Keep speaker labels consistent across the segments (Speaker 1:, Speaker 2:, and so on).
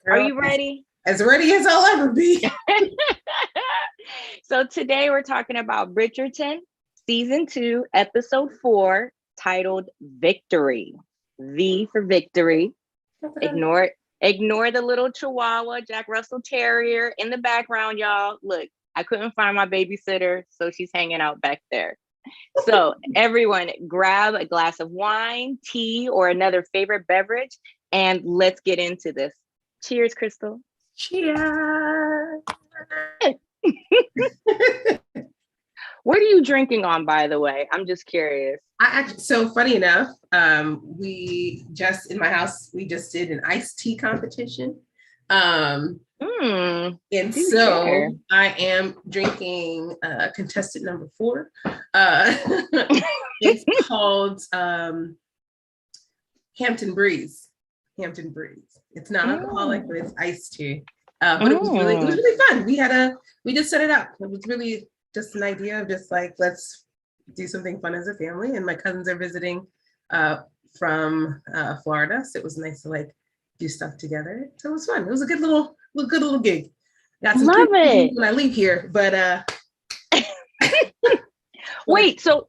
Speaker 1: Are
Speaker 2: Girl,
Speaker 1: you ready?
Speaker 2: as ready as I'll ever be.
Speaker 1: So today we're talking about Bridgerton, season 2, episode 4, titled Victory. V for victory. Ignore ignore the little Chihuahua Jack Russell Terrier in the background, y'all. Look, I couldn't find my babysitter, so she's hanging out back there. So everyone, grab a glass of wine, tea, or another favorite beverage, and let's get into this. Cheers, Krystal.
Speaker 2: Cheers.
Speaker 1: What are you drinking on, by the way? I'm just curious.
Speaker 2: So funny enough, we just in my house we just did an iced tea competition, and so share. I am drinking contestant number 4. It's called Hampton Breeze. Hampton Breeze. It's not alcoholic, but it's iced tea. But it was really fun. We just set it up. It was really just an idea of just like, let's do something fun as a family. And my cousins are visiting from Florida, so it was nice to like do stuff together. So it was fun. It was a good little gig. Got some
Speaker 1: Love it
Speaker 2: when I leave here, but
Speaker 1: wait. So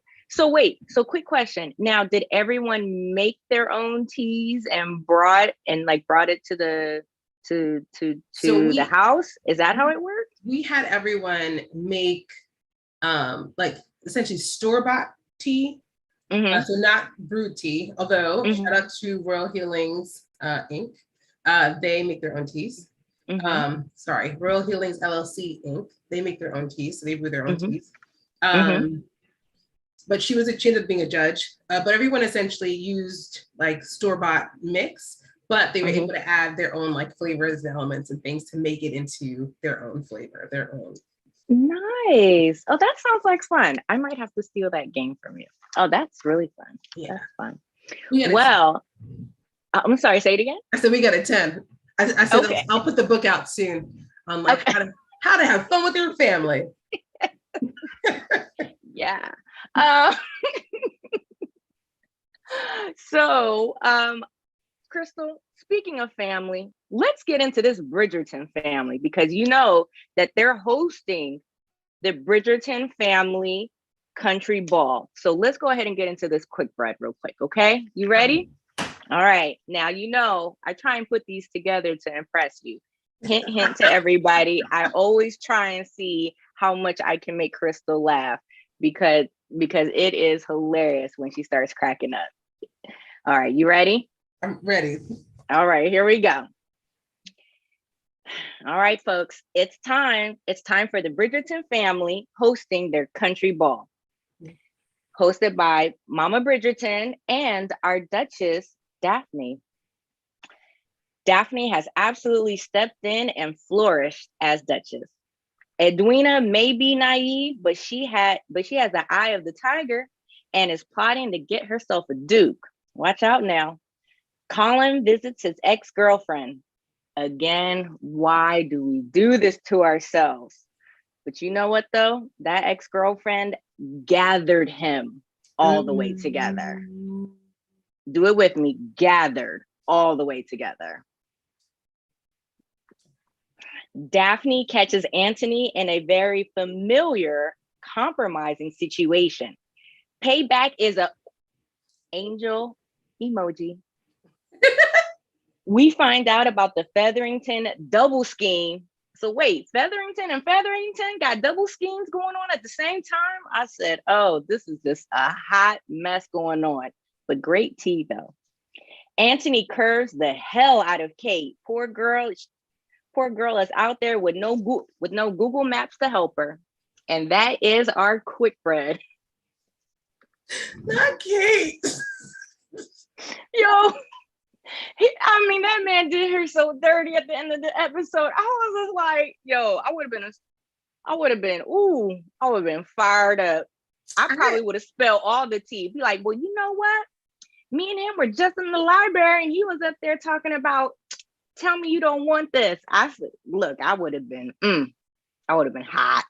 Speaker 1: quick question. Now, did everyone make their own teas and brought it to the the house? Is that how it worked?
Speaker 2: We had everyone make like essentially store-bought tea. So not brewed tea, although shout out to Royal Healings Inc. They make their own teas. Royal Healings LLC Inc. They make their own teas, so they brew their own teas. But she ended up being a judge. But everyone essentially used like store-bought mix, but they were able to add their own like flavors and elements and things to make it into their own flavor, their own.
Speaker 1: Nice. Oh, that sounds like fun. I might have to steal that game from you. Oh, that's really fun. Yeah. That's fun. Well, I'm sorry, say it again.
Speaker 2: I said we got a 10. I said okay. I'll put the book out soon on like how to have fun with your family.
Speaker 1: Yeah. So, Krystal, speaking of family, let's get into this Bridgerton family, because you know that they're hosting the Bridgerton family country ball. So let's go ahead and get into this quick bread real quick. Okay, you ready? All right. Now, you know, I try and put these together to impress you. Hint, hint to everybody. I always try and see how much I can make Krystal laugh because it is hilarious when she starts cracking up. All right, you ready?
Speaker 2: I'm ready.
Speaker 1: All right, here we go. All right, folks, it's time. It's time for the Bridgerton family hosting their country ball. Hosted by Mama Bridgerton and our Duchess, Daphne. Daphne has absolutely stepped in and flourished as Duchess. Edwina may be naive, but she has the eye of the tiger and is plotting to get herself a duke. Watch out now. Colin visits his ex-girlfriend. Again, why do we do this to ourselves? But you know what, though? That ex-girlfriend gathered him all the way together. Do it with me. Gathered all the way together. Daphne catches Anthony in a very familiar, compromising situation. Payback is a angel emoji. We find out about the Featherington double scheme. So wait, Featherington and Featherington got double schemes going on at the same time? I said, oh, this is just a hot mess going on. But great tea, though. Anthony curves the hell out of Kate. Poor girl is out there with no Google Maps to help her. And that is our quick bread.
Speaker 2: Not Kate.
Speaker 1: Yo, that man did her so dirty at the end of the episode. I was just like, yo, I would have been fired up. I probably would have spilled all the tea. Be like, well, you know what? Me and him were just in the library and he was up there talking about, tell me you don't want this. I said, look, I would have been hot.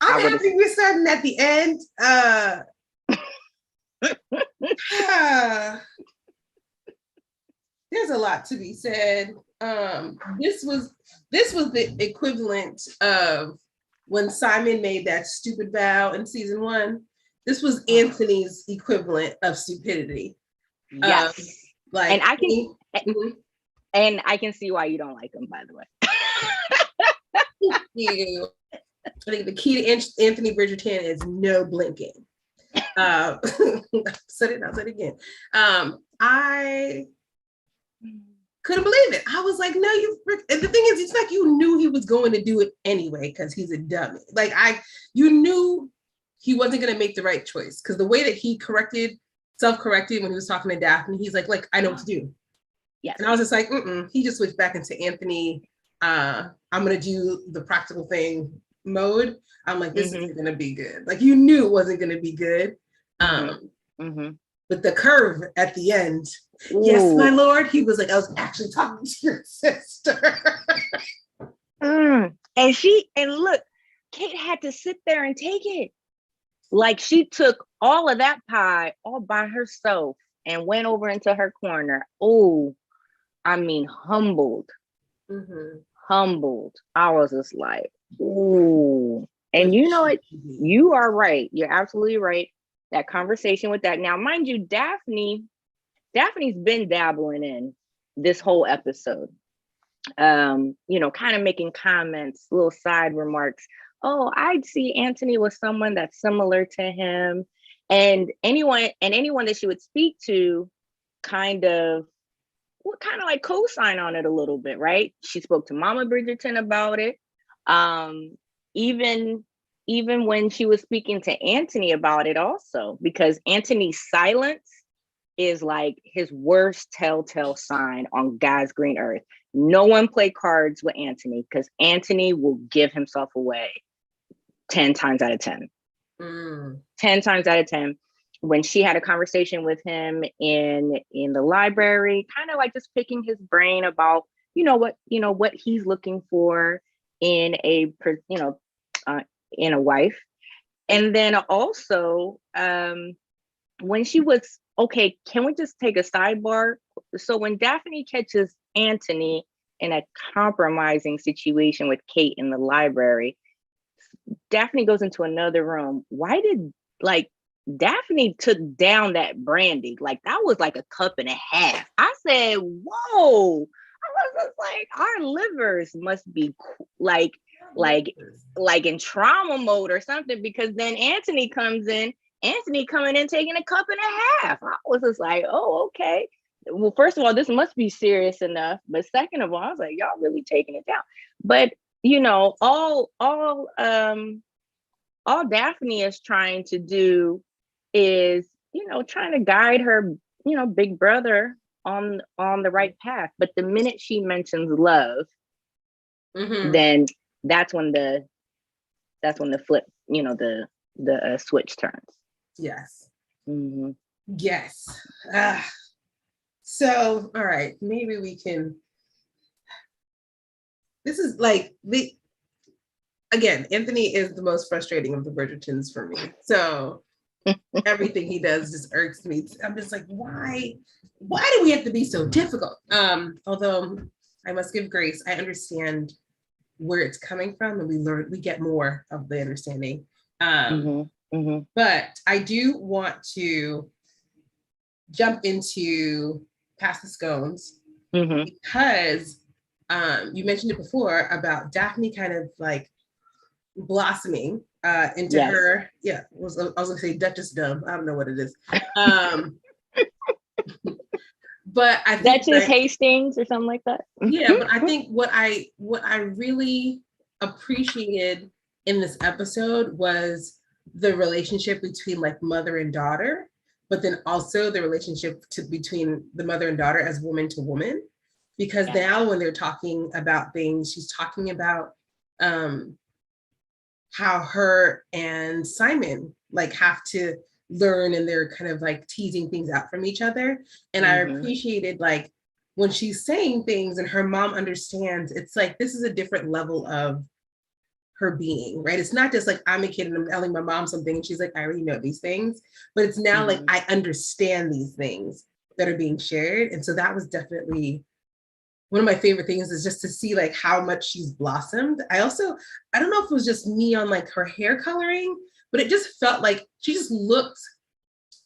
Speaker 2: I'm happy we're starting at the end. there's a lot to be said. This was the equivalent of when Simon made that stupid vow in season 1. This was Anthony's equivalent of stupidity.
Speaker 1: Yes.
Speaker 2: Like,
Speaker 1: and I can see why you don't like him, by the way.
Speaker 2: Thank you. I think the key to Anthony Bridgerton is no blinking. I'll say it again. I couldn't believe it. I was like, no, and the thing is, it's like you knew he was going to do it anyway because he's a dummy. Like, you knew he wasn't going to make the right choice because the way that he self-corrected when he was talking to Daphne, he's like, I know what to do.
Speaker 1: Yes.
Speaker 2: And I was just like, he just switched back into Anthony. I'm going to do the practical thing mode. I'm like, this isn't going to be good. Like, you knew it wasn't going to be good. But the curve at the end, yes, my lord, he was like, I was actually talking to your sister.
Speaker 1: And look, Kate had to sit there and take it. Like, she took all of that pie all by herself and went over into her corner. Oh, I mean, humbled. Humbled. I was just like, ooh. And you know what? You are right. You're absolutely right. That conversation with that. Now, mind you, Daphne's been dabbling in this whole episode. Kind of making comments, little side remarks. Oh, I'd see Anthony with someone that's similar to him. And anyone that she would speak to kind of like co-sign on it a little bit, right? She spoke to Mama Bridgerton about it. Even when she was speaking to Anthony about it also, because Anthony's silence is like his worst telltale sign on God's green earth. No one play cards with Anthony because Anthony will give himself away 10 times out of 10. 10 times out of 10. When she had a conversation with him in the library, kind of like just picking his brain about, what he's looking for in a wife. And then also, when she was, okay, can we just take a sidebar? So when Daphne catches Anthony in a compromising situation with Kate in the library, Daphne goes into another room. Why did, Daphne took down that brandy? Like, that was like a cup and a half. I said, whoa. I was just like, our livers must be like in trauma mode or something, because then Anthony coming in taking a cup and a half. I was just like, oh, okay. Well, first of all, this must be serious enough. But second of all, I was like, y'all really taking it down. But all Daphne is trying to do is, trying to guide her, big brother on the right path. But the minute she mentions love, then that's when the flip, the switch turns.
Speaker 2: Yes. Yes. So, all right, maybe we can. This is like again, Anthony is the most frustrating of the Bridgertons for me. So everything he does just irks me. I'm just like, why do we have to be so difficult? Although I must give grace, I understand where it's coming from, and we get more of the understanding. But I do want to jump into Past the Scones, because you mentioned it before about Daphne kind of like blossoming into her, I was gonna say Duchess Dumb. I don't know what it is. But I think
Speaker 1: Duchess Hastings or something like that.
Speaker 2: Yeah, but I think what I really appreciated in this episode was the relationship between like mother and daughter, but then also the relationship between the mother and daughter as woman to woman. Because now when they're talking about things, she's talking about how her and Simon like have to learn, and they're kind of like teasing things out from each other. And I appreciated like when she's saying things and her mom understands, it's like, this is a different level of her being, right? It's not just like I'm a kid and I'm telling my mom something and she's like, I already know these things, but it's now like I understand these things. that are being shared. And so that was definitely one of my favorite things, is just to see like how much she's blossomed. I don't know if it was just me on like her hair coloring, but it just felt like she just looked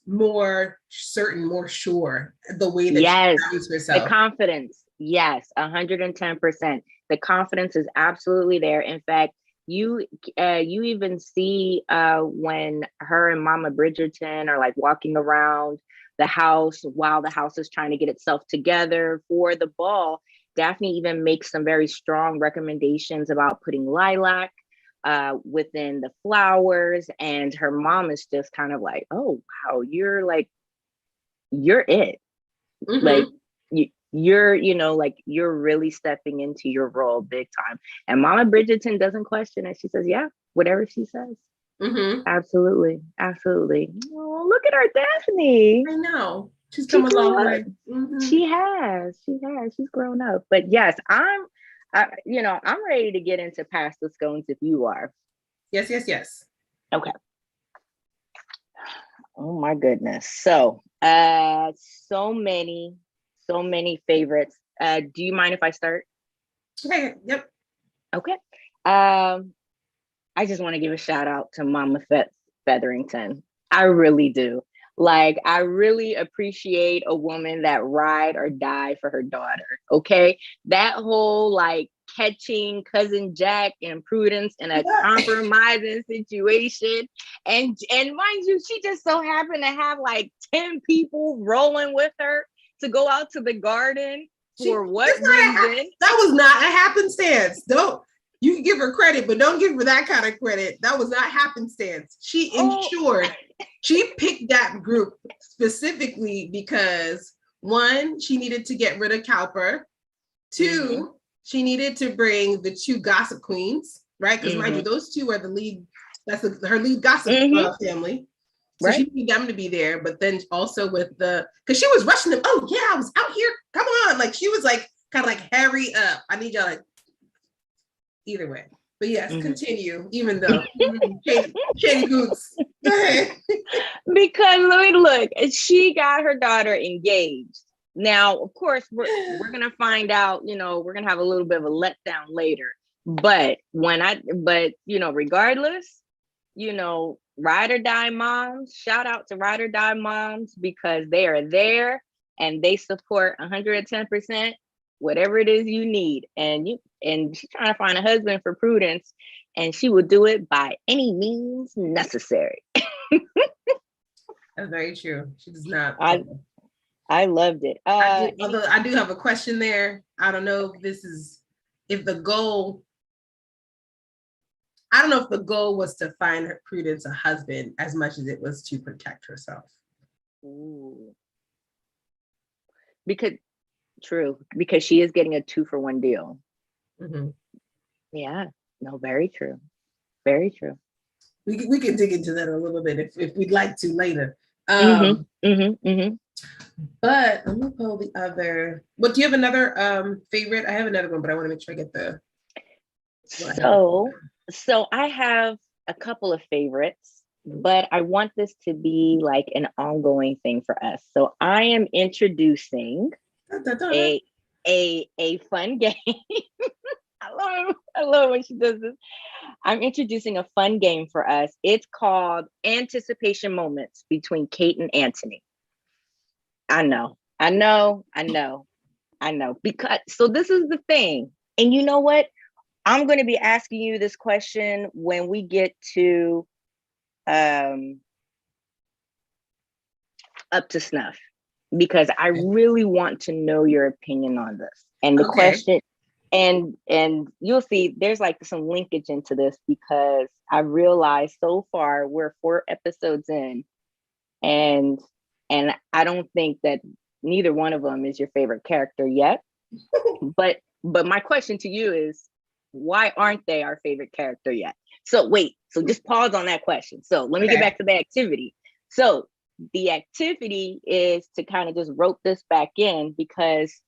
Speaker 2: more certain, more sure, the way that
Speaker 1: yes,
Speaker 2: she values herself.
Speaker 1: the confidence. Yes, 110%. The confidence is absolutely there. In fact, you even see when her and Mama Bridgerton are like walking around the house while the house is trying to get itself together for the ball. Daphne even makes some very strong recommendations about putting lilac within the flowers, and her mom is just kind of like, oh wow, you're it.
Speaker 2: Mm-hmm.
Speaker 1: Like you're like you're really stepping into your role big time. And Mama Bridgerton doesn't question it. She says, yeah, whatever she says.
Speaker 2: Mm-hmm.
Speaker 1: Absolutely. Oh, look at our Daphne.
Speaker 2: I know. She's come a long way. Mm-hmm.
Speaker 1: She has. She's grown up. But yes, I'm ready to get into pasta scones if you are.
Speaker 2: Yes.
Speaker 1: Okay. Oh my goodness. So so many favorites. Do you mind if I start?
Speaker 2: Okay. Yep.
Speaker 1: Okay. I just want to give a shout out to Mama Featherington. I really do. Like, I really appreciate a woman that ride or die for her daughter. Okay. That whole like catching cousin Jack and Prudence in a compromising situation. And mind you, she just so happened to have like 10 people rolling with her to go out to the garden. For what reason?
Speaker 2: That was not a happenstance. You can give her credit, but don't give her that kind of credit. That was not happenstance. She ensured, she picked that group specifically because 1, she needed to get rid of Cowper. 2, she needed to bring the 2 gossip queens, right? Because mind you, those 2 are the lead, her lead gossip family. So she needed them to be there, but then also with because she was rushing them. Oh yeah, I was out here. Come on. Like she was like, kind of like, hurry up. I need y'all like, either way. But yes, continue, even though Shady Goots. Go ahead.
Speaker 1: Because look, she got her daughter engaged. Now, of course, we're gonna find out, we're gonna have a little bit of a letdown later. But regardless, ride or die moms, shout out to ride or die moms, because they are there and they support 110% whatever it is you need. And she's trying to find a husband for Prudence, and she will do it by any means necessary.
Speaker 2: That's very true. She does not.
Speaker 1: I loved it.
Speaker 2: Although I do have a question there. I don't know if the goal was to find her Prudence a husband as much as it was to protect herself.
Speaker 1: Ooh. Because she is getting a 2-for-1 deal. Mm-hmm. Yeah, no, very true. Very true.
Speaker 2: We can dig into that a little bit if we'd like to later. But let me pull the other. What do you have another favorite? I have another one, but I want to make sure I get the.
Speaker 1: So I have a couple of favorites, but I want this to be like an ongoing thing for us. So I am introducing a fun game. I love when she does this. I'm introducing a fun game for us. It's called Anticipation Moments between Kate and Anthony. I know. Because so this is the thing. And you know what? I'm going to be asking you this question when we get to up to snuff, because I really want to know your opinion on this. And the question, and you'll see there's like some linkage into this, because I realized so far we're 4 episodes in, and I don't think that neither one of them is your favorite character yet. but my question to you is, why aren't they our favorite character yet? So just pause on that question. So let me get back to the activity. So the activity is to kind of just rope this back in, because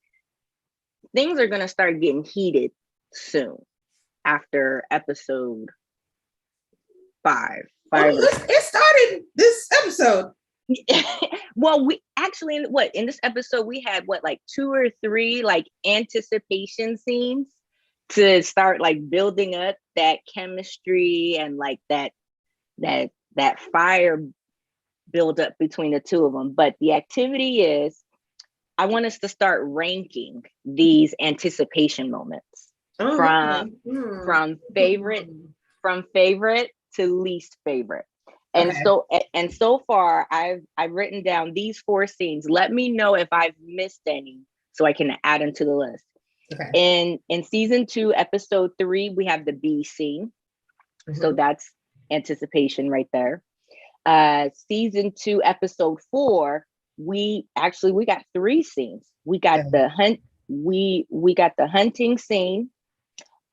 Speaker 1: things are going to start getting heated soon after episode 5.
Speaker 2: It started this episode.
Speaker 1: Well, we actually in this episode we had like two or three like anticipation scenes to start like building up that chemistry and like that fire build up between the two of them. But the activity is I want us to start ranking these anticipation moments
Speaker 2: Oh,
Speaker 1: from
Speaker 2: okay. Hmm.
Speaker 1: from favorite from favorite to least favorite. And
Speaker 2: Okay.
Speaker 1: so far I've written down these four scenes. Let me know if I've missed any so I can add them to the list.
Speaker 2: Okay.
Speaker 1: In season 2, episode 3, we have the B scene. So that's anticipation right there. Season 2, episode 4, we got 3 scenes. We got
Speaker 2: Okay.
Speaker 1: the hunt, we got the hunting scene.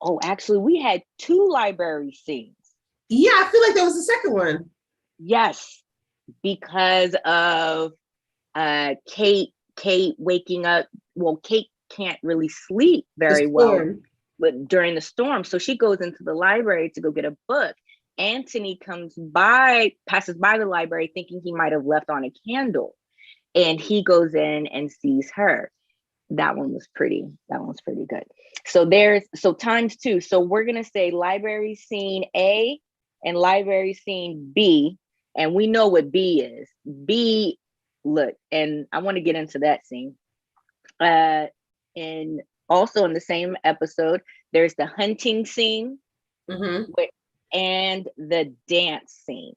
Speaker 1: Oh, actually, we had 2 library scenes.
Speaker 2: Yeah, I feel like that was the second one.
Speaker 1: Yes, because of Kate waking up. Well, Kate can't really sleep very well but during the storm. So she goes into the library to go get a book. Anthony passes by the library thinking he might have left on a candle. And he goes in and sees her. That one's pretty good. So times 2. So we're gonna say library scene A and library scene B. And we know what B is. B, look, and I want to get into that scene. And also in the same episode, there's the hunting scene and the dance scene.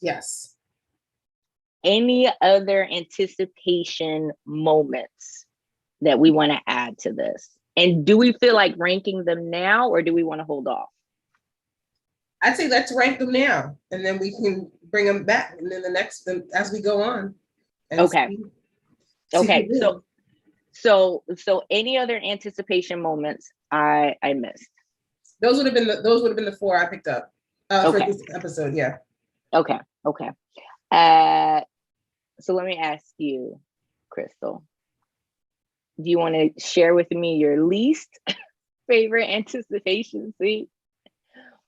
Speaker 2: Yes.
Speaker 1: Any other anticipation moments that we want to add to this? And do we feel like ranking them now or do we want to hold off?
Speaker 2: I'd say let's rank them now and then we can bring them back and then the next as we go on.
Speaker 1: Okay. So any other anticipation moments I missed?
Speaker 2: Those would have been the 4 I picked up for this episode. Yeah.
Speaker 1: Okay. So let me ask you, Krystal, do you want to share with me your least favorite anticipation scene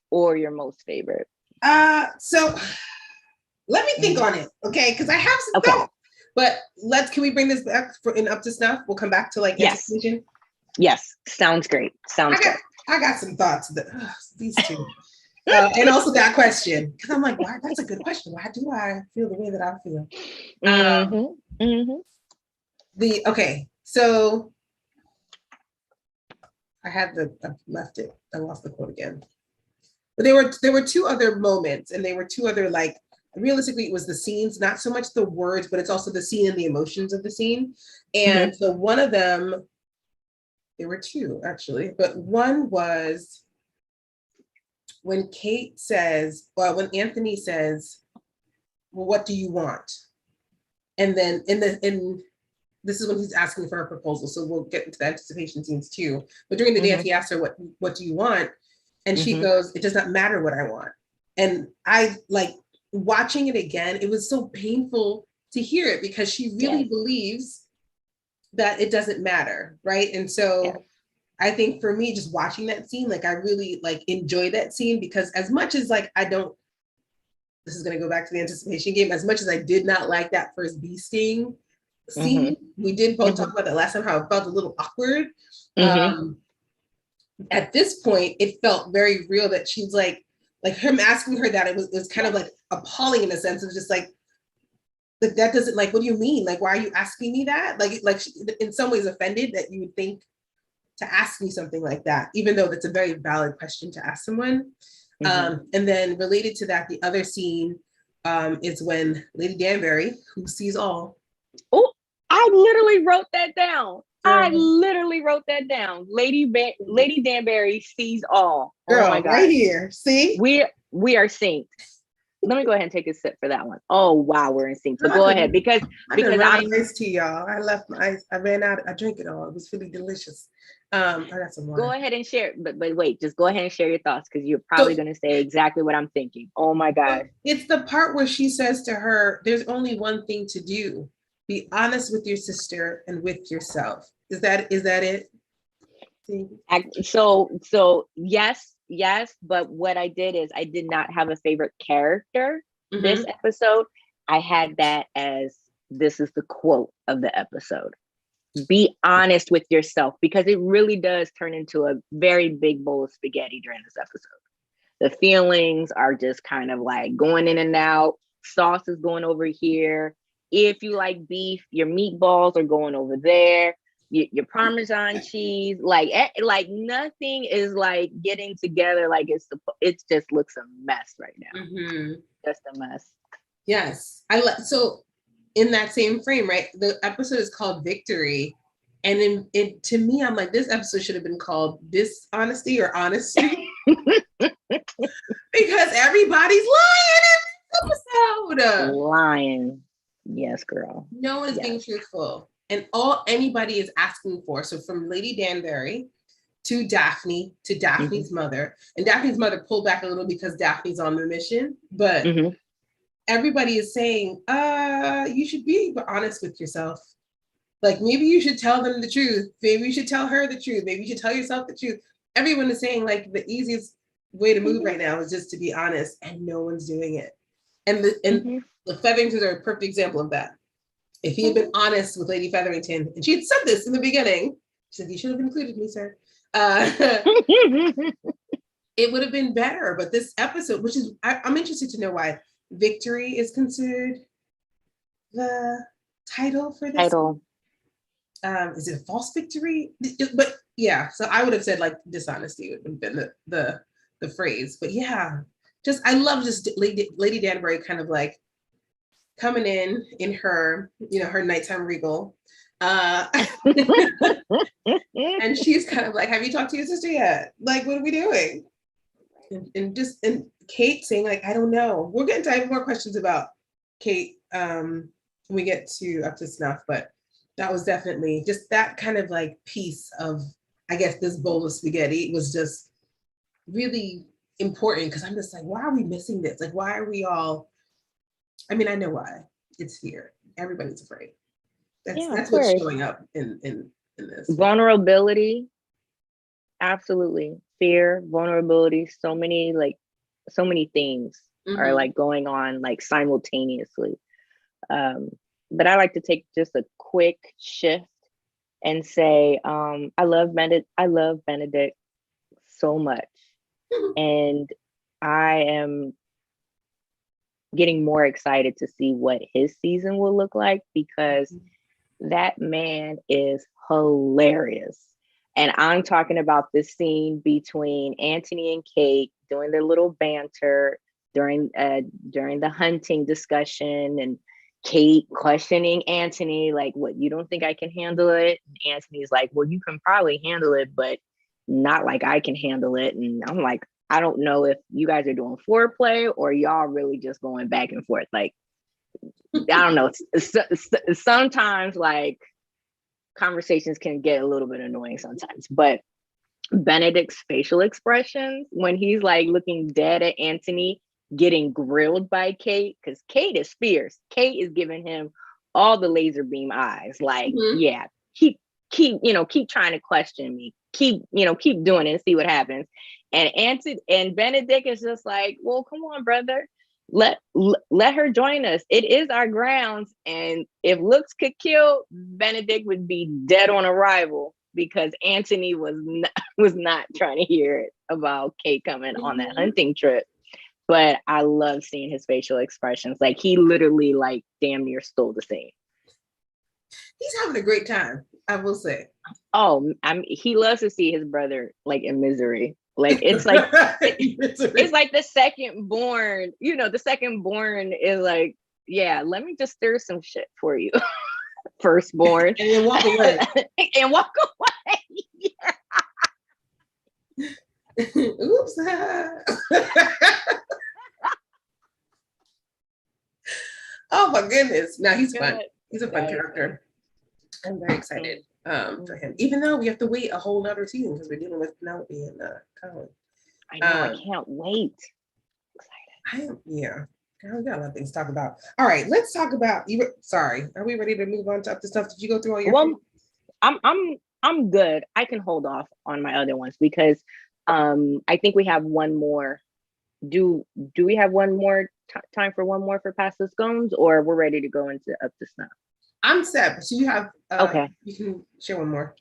Speaker 1: or your most favorite?
Speaker 2: So let me think on it, okay? Because I have some thoughts. But can we bring this back in up to snuff? We'll come back to like anticipation.
Speaker 1: Yes, sounds great.
Speaker 2: I got some thoughts. These two. And also that question, because I'm like, why? That's a good question. Why do I feel the way that I feel? So I left it. I lost the quote again. But there were 2 other moments, and they were 2 other like. Realistically, it was the scenes, not so much the words, but it's also the scene and the emotions of the scene. And so one of them, there were 2 actually, but one was when when Anthony says, well, what do you want? And then this is when he's asking for a proposal. So we'll get into the anticipation scenes too. But during the dance, he asked her, what do you want? And she goes, it does not matter what I want. And I like watching it again, it was so painful to hear it because she really believes that it doesn't matter, right? And so I think for me, just watching that scene, like I really like enjoy that scene because as much as like this is gonna go back to the anticipation game, as much as I did not like that first bee sting scene, we did both talk about that last time, how it felt a little awkward. At this point, it felt very real that she's like him asking her that it was kind of like appalling in a sense. It was just like that doesn't like, what do you mean? Like, why are you asking me that? Like she, in some ways offended that you would think to ask me something like that, even though that's a very valid question to ask someone. And then related to that, the other scene is when Lady Danbury, who sees all.
Speaker 1: Oh, I literally wrote that down. Lady Danbury sees all.
Speaker 2: Girl, oh my God. Right here. See?
Speaker 1: We are synced. Let me go ahead and take a sip for that one. Oh wow, we're in sync. But go ahead because
Speaker 2: I ran iced tea, y'all. I left my ice. I ran out. I drank it all. It was really delicious. I got some water.
Speaker 1: Go ahead and share, but wait, just go ahead and share your thoughts because you're probably going to say exactly what I'm thinking. Oh my God.
Speaker 2: It's the part where she says to her, there's only one thing to do. Be honest with your sister and with yourself. Is that it?
Speaker 1: So yes, but what I did is I did not have a favorite character this episode. I had that as, this is the quote of the episode. Be honest with yourself, because it really does turn into a very big bowl of spaghetti during this episode. The feelings are just kind of like going in and out. Sauce is going over here. If you like beef, your meatballs are going over there. Your Parmesan cheese, like nothing is like getting together. Like it just looks a mess right now.
Speaker 2: Mm-hmm.
Speaker 1: Just a mess.
Speaker 2: Yes, so in that same frame, right? The episode is called Victory, and to me, I'm like, this episode should have been called Dishonesty or Honesty, because everybody's lying in this episode.
Speaker 1: Lying, yes, girl.
Speaker 2: No one is being truthful, and all anybody is asking for. So from Lady Danbury to Daphne to Daphne's mother, and Daphne's mother pulled back a little because Daphne's on the mission, but. Everybody is saying, you should be honest with yourself. Like, maybe you should tell them the truth. Maybe you should tell her the truth. Maybe you should tell yourself the truth. Everyone is saying, like, the easiest way to move right now is just to be honest, and no one's doing it. And the Featheringtons are a perfect example of that. If he had been honest with Lady Featherington, and she had said this in the beginning, she said, you should have included me, sir. It would have been better. But this episode, which is, I'm interested to know why Victory is considered the title for this. Is it a false victory? But yeah, so I would have said like dishonesty would have been the phrase. But yeah, just I love just Lady Danbury kind of like coming in her, her nighttime regal. And she's kind of like, have you talked to your sister yet? Like, what are we doing? And Kate saying like, I don't know. We're getting to have more questions about Kate when we get up to snuff, but that was definitely just that kind of like piece of, I guess, this bowl of spaghetti was just really important, because I'm just like, why are we missing this? Like, why are we all, I mean, I know why. It's fear. Everybody's afraid. That's what's showing up in this.
Speaker 1: Vulnerability. Absolutely. Fear, vulnerability, so many things are like going on like simultaneously. But I like to take just a quick shift and say, I love Benedict so much. And I am getting more excited to see what his season will look like, because that man is hilarious. And I'm talking about this scene between Anthony and Kate doing their little banter during the hunting discussion, and Kate questioning Anthony, like, what, you don't think I can handle it? And Anthony's like, well, you can probably handle it, but not like I can handle it. And I'm like, I don't know if you guys are doing foreplay or y'all really just going back and forth. Like, I don't know. Sometimes like conversations can get a little bit annoying sometimes, but Benedict's facial expressions when he's like looking dead at Anthony, getting grilled by Kate, because Kate is fierce. Kate is giving him all the laser beam eyes. Like, yeah, keep trying to question me. Keep doing it and see what happens. And Benedict is just like, well, come on, brother. Let her join us. It is our grounds. And if looks could kill, Benedict would be dead on arrival, because Anthony was not trying to hear it about Kate coming on that hunting trip. But I love seeing his facial expressions. Like, he literally like damn near stole the scene.
Speaker 2: He's having a great time, I will say.
Speaker 1: Oh, he loves to see his brother like in misery. Like, it's like it's like the second born. The second born is like, yeah, let me just stir some shit for you, firstborn,
Speaker 2: and then walk away.
Speaker 1: And walk away. Yeah.
Speaker 2: Oops. Oh my goodness! Now he's fun. He's a fun character. I'm very excited for him, even though we have to wait a whole nother season because we're dealing with Penelope and Colin.
Speaker 1: I know. I can't wait.
Speaker 2: Excited. Yeah. We got a lot of things to talk about. All right, let's talk about you. Sorry, are we ready to move on to other stuff? Did you go through all your?
Speaker 1: Well, I'm good. I can hold off on my other ones because I think we have one more. Do we have one more time for one more for Past the Scones, or we're ready to go into Up to Snuff?
Speaker 2: I'm set. So you have,
Speaker 1: okay.
Speaker 2: You can share one more.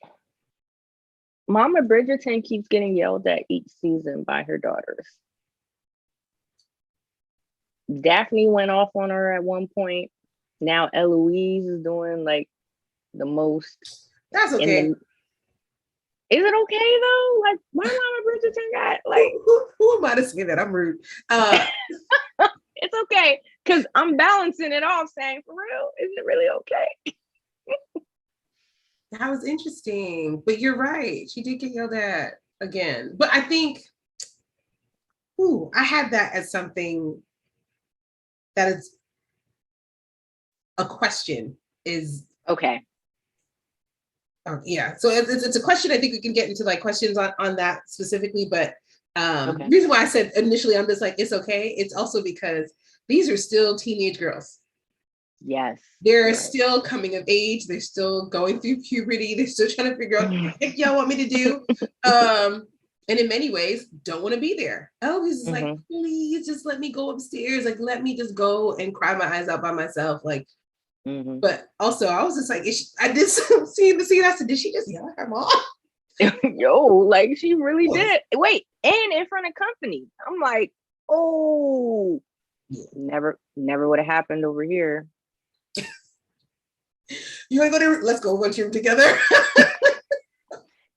Speaker 1: Mama Bridgerton keeps getting yelled at each season by her daughters. Daphne went off on her at one point. Now Eloise is doing like the most.
Speaker 2: That's okay.
Speaker 1: Is it okay though? Like, why Mama Bridgerton got like?
Speaker 2: Who am I to say that? I'm rude.
Speaker 1: It's okay because I'm balancing it off, saying for real, is it really okay?
Speaker 2: That was interesting, but you're right. She did get yelled at again. But I think, I had that as something that is a question. Is
Speaker 1: okay.
Speaker 2: Yeah, so it's a question. I think we can get into like questions on that specifically, but
Speaker 1: Okay.
Speaker 2: the reason why I said initially I'm just like it's okay, it's also because these are still teenage girls.
Speaker 1: Yes.
Speaker 2: They're
Speaker 1: right.
Speaker 2: still coming of age, they're still going through puberty, they're still trying to figure out what y'all want me to do. And in many ways don't want to be there. Elvis is like, please just let me go upstairs, like let me just go and cry my eyes out by myself, like. But also, I was just like, I did see the scene. I said, did she just yell at her mom?
Speaker 1: Yo, like she really did. Wait, and in front of company. I'm like, oh, never would have happened over here.
Speaker 2: You want to go there? Let's go lunch room together.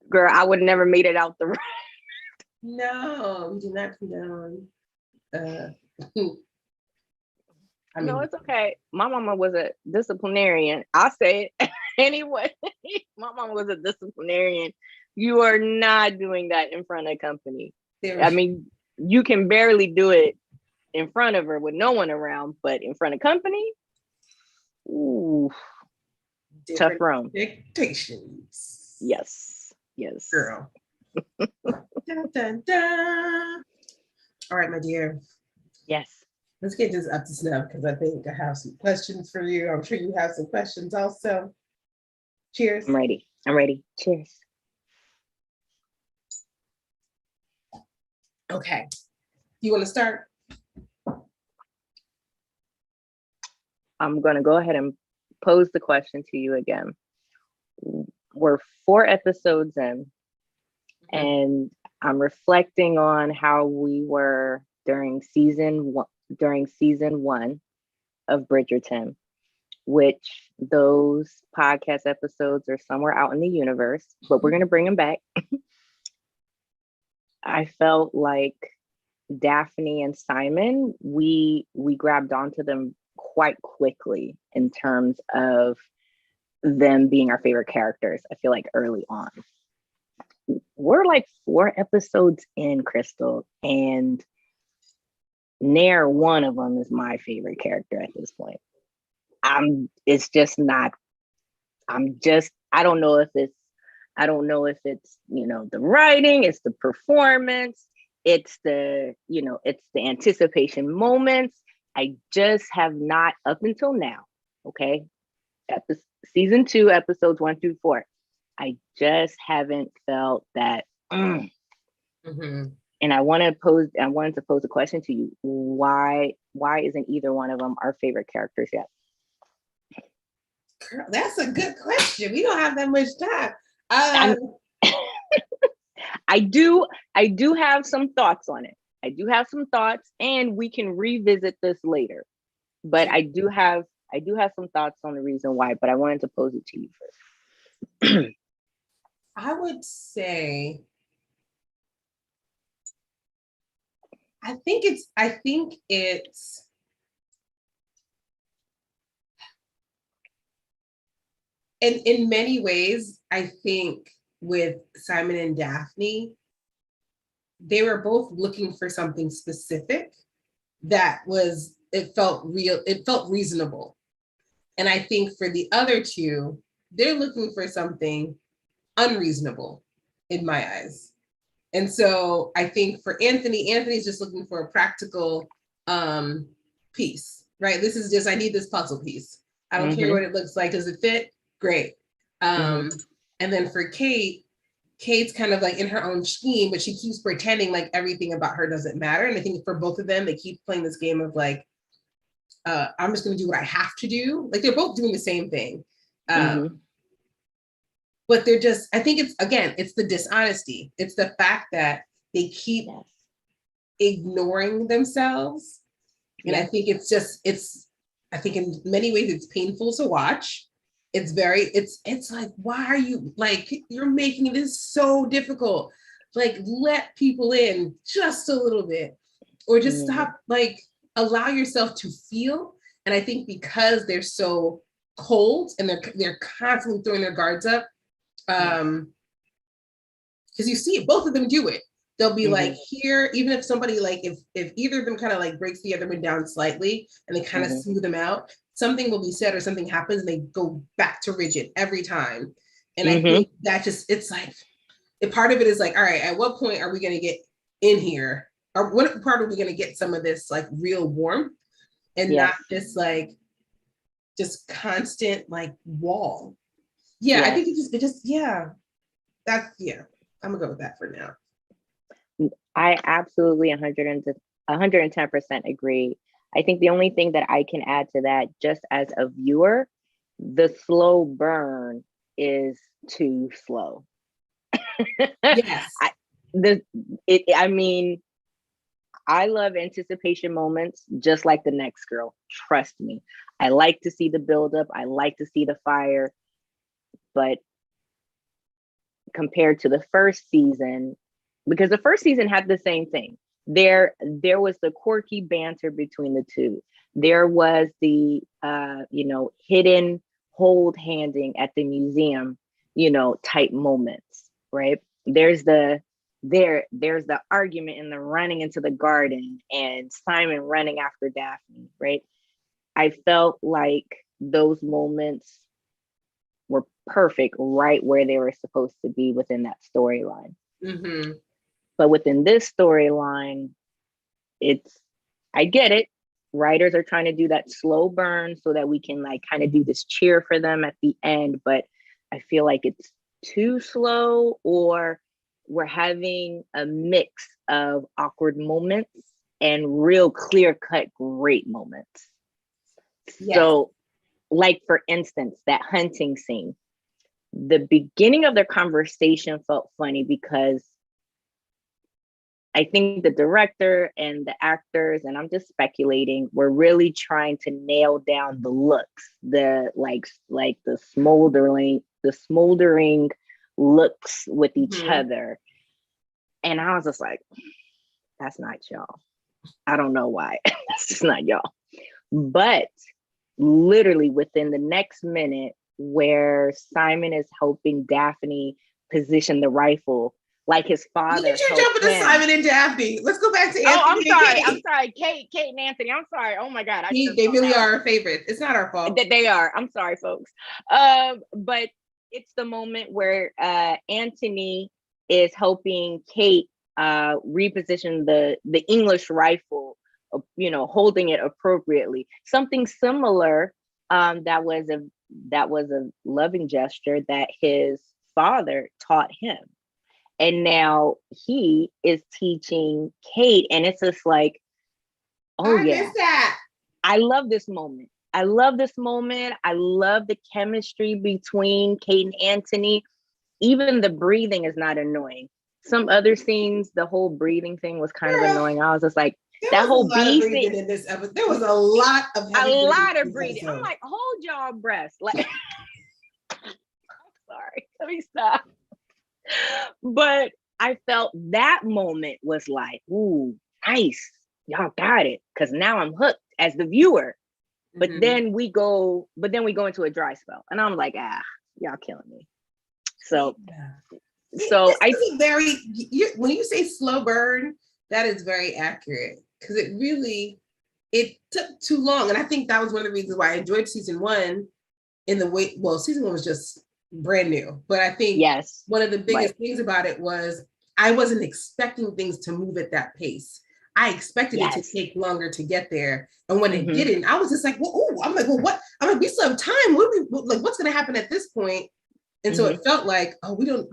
Speaker 1: Girl, I would have never made it out the room.
Speaker 2: No, we did not come down. I mean,
Speaker 1: no, it's okay. My mama was a disciplinarian. I'll say it anyway. My mama was a disciplinarian. You are not doing that in front of company. I mean, you can barely do it in front of her with no one around, but in front of company, ooh, tough room.
Speaker 2: Expectations.
Speaker 1: Yes.
Speaker 2: Girl. Dun, dun, dun. All right, my dear.
Speaker 1: Yes.
Speaker 2: Let's get this up to snuff because I think I have some questions for you. I'm sure you have some questions also. Cheers.
Speaker 1: I'm ready. Cheers.
Speaker 2: Okay. You want to start?
Speaker 1: I'm going to go ahead and pose the question to you again. We're 4 episodes in, and I'm reflecting on how we were during season 1 of Bridgerton, which those podcast episodes are somewhere out in the universe, but we're going to bring them back. I felt like Daphne and Simon, we grabbed onto them quite quickly in terms of them being our favorite characters. I feel like early on. We're like 4 episodes in, Krystal, and ne'er one of them is my favorite character at this point. I don't know if it's, the writing, it's the performance, it's the anticipation moments. I just have not, up until now, okay, season 2, episodes 1 through 4, I just haven't felt that. And I wanted to pose a question to you. Why isn't either one of them our favorite characters yet?
Speaker 2: Girl, that's a good question. We don't have that much time.
Speaker 1: I do have some thoughts on it. I do have some thoughts, and we can revisit this later. But I do have some thoughts on the reason why, but I wanted to pose it to you first.
Speaker 2: I would say, I think it's in many ways, I think with Simon and Daphne, they were both looking for something specific that felt real, it felt reasonable. And I think for the other two, they're looking for something unreasonable in my eyes. And so I think for Anthony's just looking for a practical piece, right? This is just, I need this puzzle piece. I don't care what it looks like. Does it fit? Great. And then for Kate's kind of like in her own scheme, but she keeps pretending like everything about her doesn't matter. And I think for both of them, they keep playing this game of like, I'm just going to do what I have to do. Like they're both doing the same thing. But they're just, I think it's the dishonesty. It's the fact that they keep ignoring themselves. And I think I think in many ways it's painful to watch. It's like, why are you, like, you're making this so difficult. Like, let people in just a little bit, or just stop, like, allow yourself to feel. And I think because they're so cold and they're constantly throwing their guards up, because you see it, both of them do it. They'll be like, here, even if somebody, like, if either of them kind of like breaks the other one down slightly and they kind of smooth them out, something will be said or something happens and they go back to rigid every time. And I think that just, it's like, part of it is like, all right, at what point are we going to get in here? Or what part are we going to get some of this like real warmth and not just like, just constant like wall. Yeah, I think it just, I'm gonna go with that for now.
Speaker 1: I absolutely 110% agree. I think the only thing that I can add to that, just as a viewer, the slow burn is too slow.
Speaker 2: Yes.
Speaker 1: I mean, I love anticipation moments just like the next girl. Trust me. I like to see the buildup. I like to see the fire. But compared to the first season, because the first season had the same thing. There was the quirky banter between the two. There was the hidden hold handing at the museum, type moments, right? There's the argument and the running into the garden and Simon running after Daphne, right? I felt like those moments were perfect right where they were supposed to be within that storyline. But within this storyline, I get it. Writers are trying to do that slow burn so that we can like kind of do this cheer for them at the end. But I feel like it's too slow, or we're having a mix of awkward moments and real clear-cut great moments. Yes. So, like, for instance, that hunting scene, the beginning of their conversation felt funny because I think the director and the actors, and I'm just speculating, were really trying to nail down the looks, the like the smoldering looks with each other. And I was just like, that's not y'all. I don't know why. That's just not y'all. But literally within the next minute, where Simon is helping Daphne position the rifle, like his father.
Speaker 2: Look at you jumping to Simon and Daphne. Let's go back to Anthony.
Speaker 1: I'm sorry. Kate and Anthony. I'm sorry. Oh my God.
Speaker 2: They really are our favorites. It's not our fault.
Speaker 1: They are. I'm sorry, folks. But it's the moment where Anthony is helping Kate reposition the English rifle, holding it appropriately. Something similar that was a loving gesture that his father taught him. And now he is teaching Kate, and it's just like, I miss that. I love this moment. I love the chemistry between Kate and Anthony. Even the breathing is not annoying. Some other scenes, the whole breathing thing was kind of annoying. I was just like, that whole bee scene.
Speaker 2: In this episode. There was a lot of
Speaker 1: breathing. I'm like, hold y'all breaths. Like, I'm sorry. Let me stop. But I felt that moment was like, ooh, nice. Y'all got it. Because now I'm hooked as the viewer. But then we go into a dry spell. And I'm like, y'all killing me. So I
Speaker 2: when you say slow burn, that is very accurate. Because it took too long. And I think that was one of the reasons why I enjoyed season one season one was just brand new. But I think one of the biggest things about it was I wasn't expecting things to move at that pace. I expected it to take longer to get there. And when it didn't, I was just like, I'm like, what? I'm like, we still have time. What's going to happen at this point? And so it felt like, we don't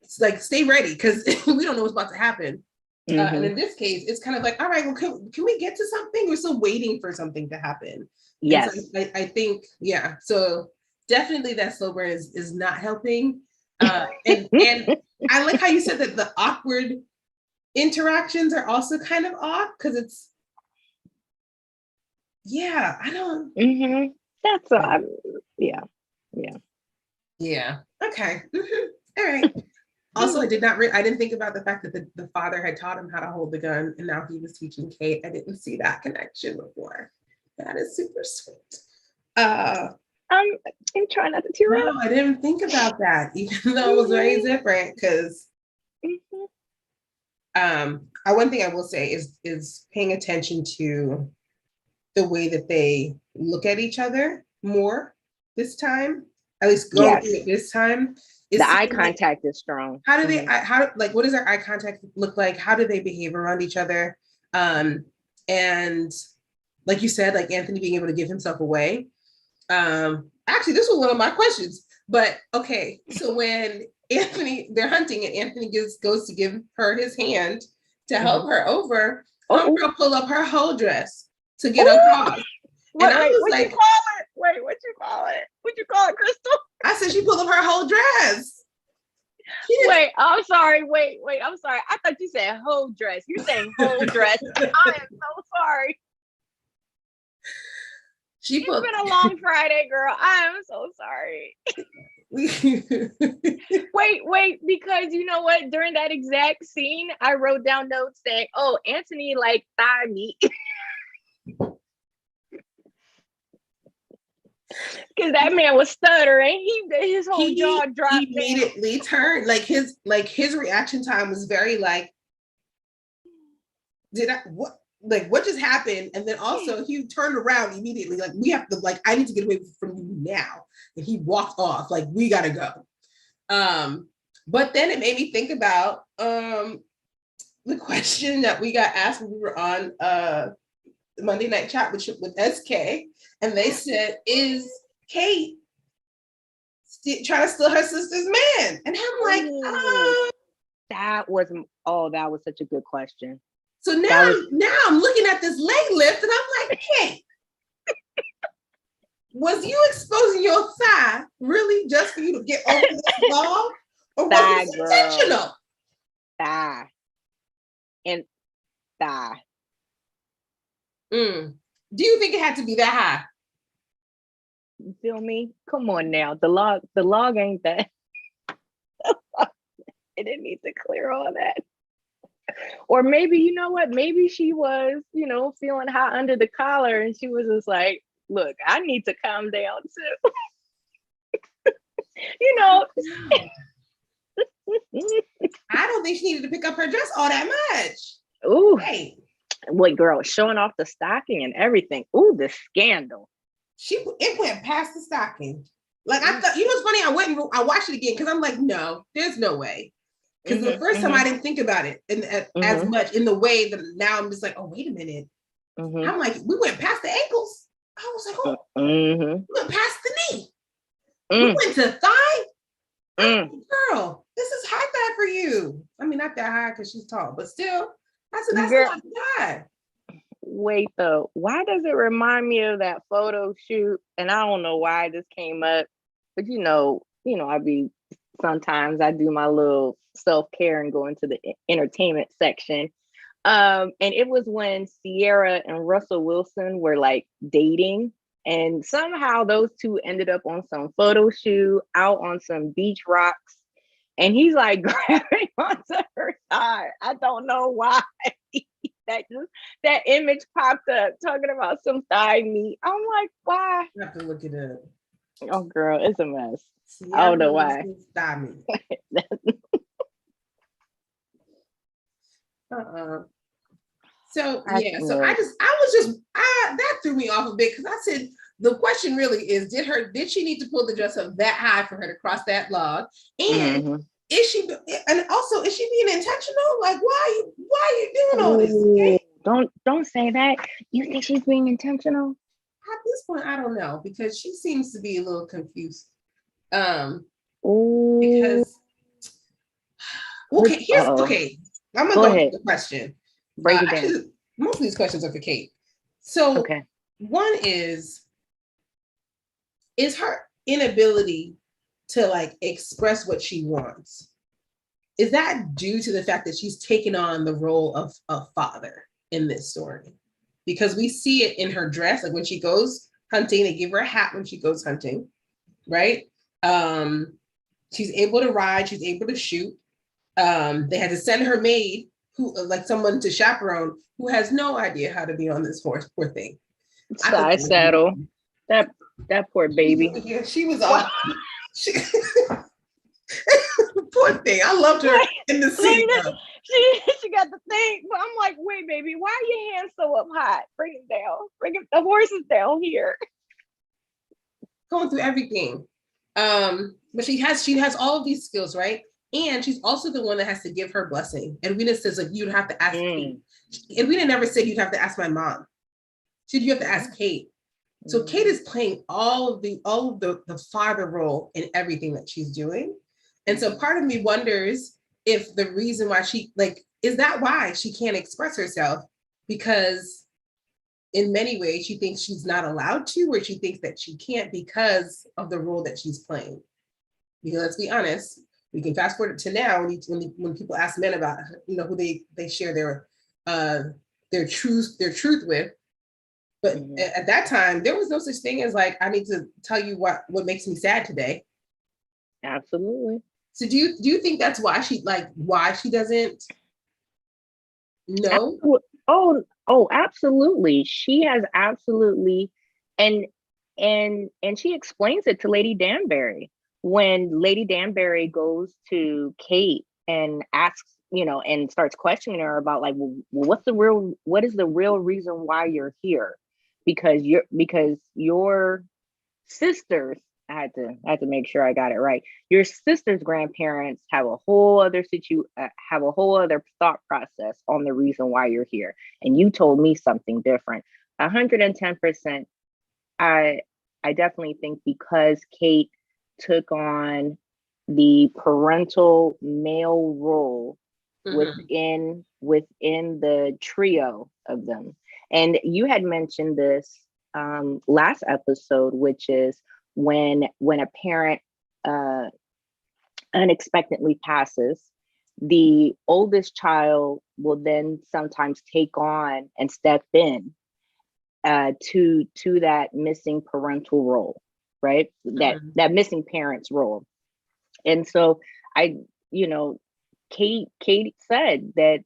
Speaker 2: stay ready because we don't know what's about to happen. And in this case, it's kind of like, all right, well, can we get to something? We're still waiting for something to happen.
Speaker 1: Yes.
Speaker 2: So I think, yeah. So definitely that slow burn is not helping. And I like how you said that the awkward interactions are also kind of off because it's, yeah, I don't.
Speaker 1: That's yeah.
Speaker 2: Okay. All right. Also, I didn't think about the fact that the father had taught him how to hold the gun, and now he was teaching Kate. I didn't see that connection before. That is super sweet. I'm
Speaker 1: trying not to tear up.
Speaker 2: No, I didn't think about that, even though it was very different. Because one thing I will say is paying attention to the way that they look at each other more this time. At least going through it this time.
Speaker 1: The eye contact is strong.
Speaker 2: How do they, what does their eye contact look like? How do they behave around each other? And like you said, like Anthony being able to give himself away. Actually, this was one of my questions, but okay. So when they're hunting and Anthony goes to give her his hand to help her over, girl pull up her whole dress to get across.
Speaker 1: What you call it? Wait, what you call it? What you call it, Krystal?
Speaker 2: I said she pulled up her whole dress.
Speaker 1: Wait, I'm sorry. Wait, I'm sorry. I thought you said whole dress. You're saying whole dress. I am so sorry. It's been a long Friday, girl. I am so sorry. Wait, because you know what? During that exact scene, I wrote down notes saying, "Oh, Anthony like thigh meat." Because that man was stuttering. His whole jaw dropped.
Speaker 2: He immediately turned. Like his reaction time was very like, what just happened? And then also he turned around immediately. Like, we have to, like, I need to get away from you now. And he walked off. Like, we gotta go. But then it made me think about the question that we got asked when we were on Monday Night Chat with SK. And they said, is Kate trying to steal her sister's man? And I'm like,
Speaker 1: that was such a good question.
Speaker 2: So now I'm looking at this leg lift and I'm like, Kate, was you exposing your thigh really just for you to get over this wall? Or was it intentional?
Speaker 1: Thigh. And thigh.
Speaker 2: Do you think it had to be that high?
Speaker 1: You feel me? Come on now. The log ain't that. It didn't need to clear all that. Or maybe, you know what? Maybe she was, feeling hot under the collar and she was just like, look, I need to calm down too.
Speaker 2: I don't think she needed to pick up her dress all that much.
Speaker 1: Ooh. Hey. Wait, girl, showing off the stocking and everything. Ooh, the scandal.
Speaker 2: It went past the stocking. Like, I thought, what's funny? I watched it again because I'm like, no, there's no way. Because the first time I didn't think about it as much in the way that now I'm just like, oh, wait a minute. I'm like, we went past the ankles. I was like, oh, we went past the knee. We went to thigh. Girl, this is high thigh for you. I mean, not that high because she's tall, but still, that's not high.
Speaker 1: Wait though, why does it remind me of that photo shoot? And I don't know why this came up, but sometimes I do my little self-care and go into the entertainment section. And it was when Sierra and Russell Wilson were like dating, and somehow those two ended up on some photo shoot out on some beach rocks, and he's like grabbing onto her thigh. I don't know why. That image popped up talking about some thigh meat. I'm like, why?
Speaker 2: You have to look it up.
Speaker 1: Oh, girl, it's a mess. Sierra, I don't know why.
Speaker 2: Thigh meat. So yeah, so that threw me off a bit because I said the question really is, did she need to pull the dress up that high for her to cross that log? And is she being intentional? Like, why are you doing all this? Okay?
Speaker 1: Don't say that. You think she's being intentional?
Speaker 2: At this point, I don't know, because she seems to be a little confused. Because I'm gonna
Speaker 1: Go
Speaker 2: go
Speaker 1: ahead.
Speaker 2: with the question.
Speaker 1: Break it down.
Speaker 2: Actually, most of these questions are for Kate. So
Speaker 1: Okay.
Speaker 2: one is her inability to like express what she wants, is that due to the fact that she's taken on the role of a father in this story? Because we see it in her dress, like when she goes hunting, they give her a hat when she goes hunting, right? She's able to ride, she's able to shoot. They had to send her maid, who like someone to chaperone, who has no idea how to be on this horse. Poor thing.
Speaker 1: Side saddle. That poor baby.
Speaker 2: Yeah, she was off. Poor thing. I loved her in the scene.
Speaker 1: She got the thing, but I'm like, wait, baby, why are your hands so up high? Bring it down. Bring it. The horse is down here.
Speaker 2: Going through everything. But she has all of these skills, right? And she's also the one that has to give her blessing. And Edwina says, like, you'd have to ask Kate. Edwina never said you'd have to ask my mom. She said you have to ask Kate. So Kate is playing all of the father role in everything that she's doing. And so part of me wonders if the reason why she, like, is that why she can't express herself? Because in many ways she thinks she's not allowed to, or she thinks that she can't because of the role that she's playing. Because let's be honest, we can fast forward to now when people ask men about, you know, who they share their truth with. But at that time, there was no such thing as like, I need to tell you what makes me sad today.
Speaker 1: Absolutely.
Speaker 2: So do you think that's why she doesn't know?
Speaker 1: Oh, absolutely. She has absolutely, and she explains it to Lady Danbury when Lady Danbury goes to Kate and asks, you know, and starts questioning her about like, well, what is the real reason why you're here? Because your sisters, I had to make sure I got it right. Your sister's grandparents have a whole other thought process on the reason why you're here, and you told me something different. 110%. I definitely think because Kate took on the parental male role within the trio of them, and you had mentioned this last episode, which is when a parent unexpectedly passes, the oldest child will then sometimes take on and step in to that missing parental role, right? That missing parent's role. And so Kate said that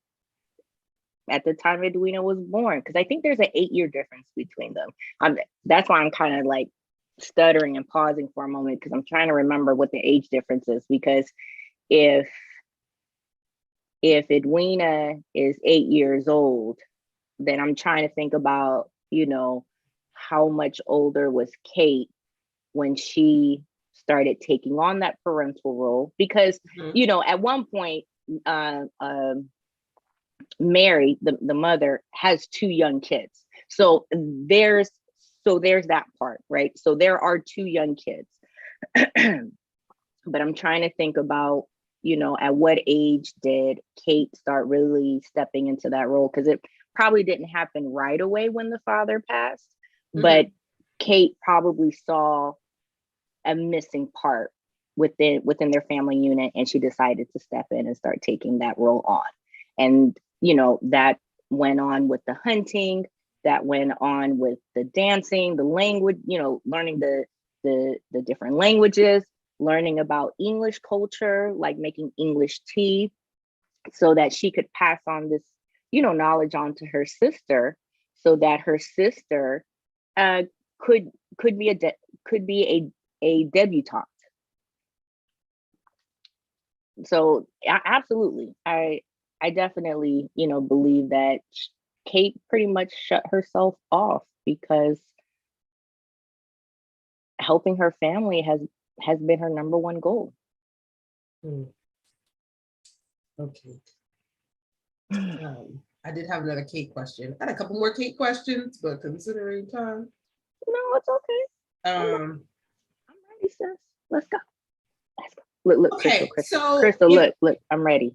Speaker 1: at the time Edwina was born, because I think there's an 8-year difference between them. That's why I'm kind of like stuttering and pausing for a moment, because I'm trying to remember what the age difference is. Because if Edwina is 8 years old, then I'm trying to think about, you know, how much older was Kate when she started taking on that parental role. Because, you know, at one point, Mary, the mother, has 2 young kids. So there's that part, right? So there are 2 young kids. But I'm trying to think about, you know, at what age did Kate start really stepping into that role? Because it probably didn't happen right away when the father passed, but Kate probably saw a missing part within their family unit, and she decided to step in and start taking that role on. And you know, that went on with the hunting, that went on with the dancing, the language, you know, learning the different languages, learning about English culture, like making English tea, so that she could pass on this, you know, knowledge on to her sister, so that her sister could be a debutante. So absolutely, I definitely, you know, believe that Kate pretty much shut herself off, because helping her family has been her number one goal.
Speaker 2: Okay. I did have another Kate question. I had a couple more Kate questions, but considering time.
Speaker 1: No, it's okay.
Speaker 2: I'm
Speaker 1: ready, sis. Let's go. Look,
Speaker 2: okay,
Speaker 1: Krystal. Krystal, look, I'm ready.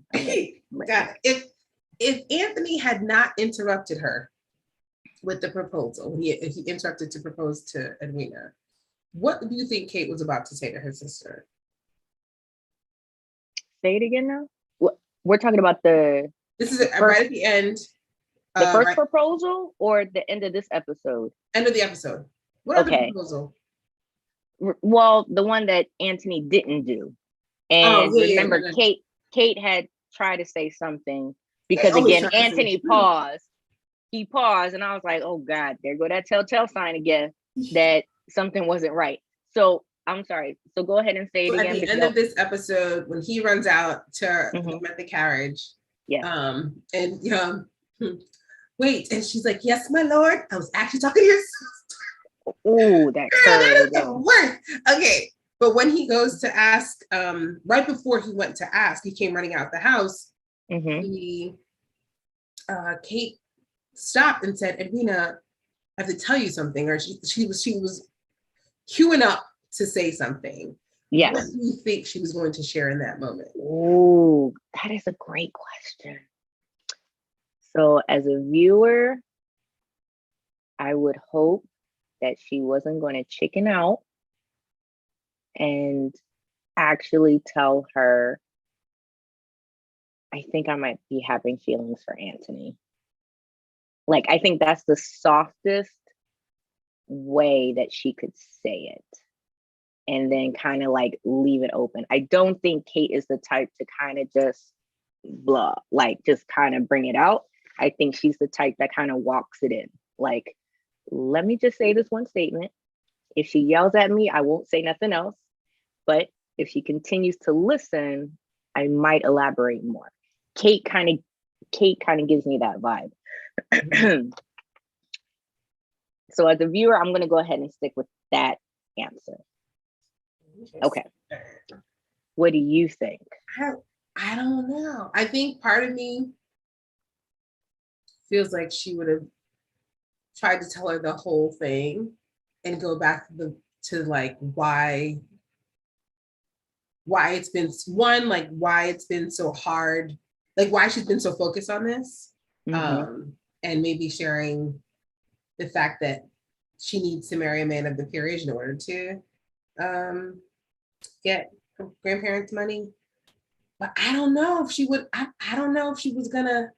Speaker 2: Got it. if Anthony had not interrupted her with the proposal, he interrupted to propose to Edwina, what do you think Kate was about to say to her sister?
Speaker 1: Say it again now. We're talking about
Speaker 2: this is right at the end.
Speaker 1: The first proposal or the end of this episode?
Speaker 2: End of the episode. What other proposal?
Speaker 1: Well, the one that Anthony didn't do. And remember, Kate had tried to say something because again, Anthony paused. He paused, and I was like, "Oh God, there go that telltale sign again that something wasn't right." So I'm sorry. So go ahead and say it again.
Speaker 2: At the end of this episode, when he runs out to met the carriage, and wait, and she's like, "Yes, my lord, I was actually talking to your sister."
Speaker 1: Oh, that
Speaker 2: is the worst. Okay, but when he goes to ask, right before he went to ask, he came running out the house. Kate stopped and said, "Edwina, I have to tell you something," or she was queuing up to say something.
Speaker 1: Yes.
Speaker 2: What do you think she was going to share in that moment?
Speaker 1: Oh, that is a great question. So as a viewer, I would hope that she wasn't going to chicken out and actually tell her, I think I might be having feelings for Anthony. Like, I think that's the softest way that she could say it. And then kind of like leave it open. I don't think Kate is the type to kind of just blah, like just kind of bring it out. I think she's the type that kind of walks it in. Like, let me just say this one statement. If she yells at me, I won't say nothing else. But if she continues to listen, I might elaborate more. Kate kind of gives me that vibe. So as a viewer, I'm going to go ahead and stick with that answer. Okay. What do you think?
Speaker 2: I don't know. I think part of me feels like she would have tried to tell her the whole thing and go back to like why it's been why it's been so hard, like why she's been so focused on this, and maybe sharing the fact that she needs to marry a man of the peerage in order to get her grandparents' money. But I don't know if she would. I don't know if she was gonna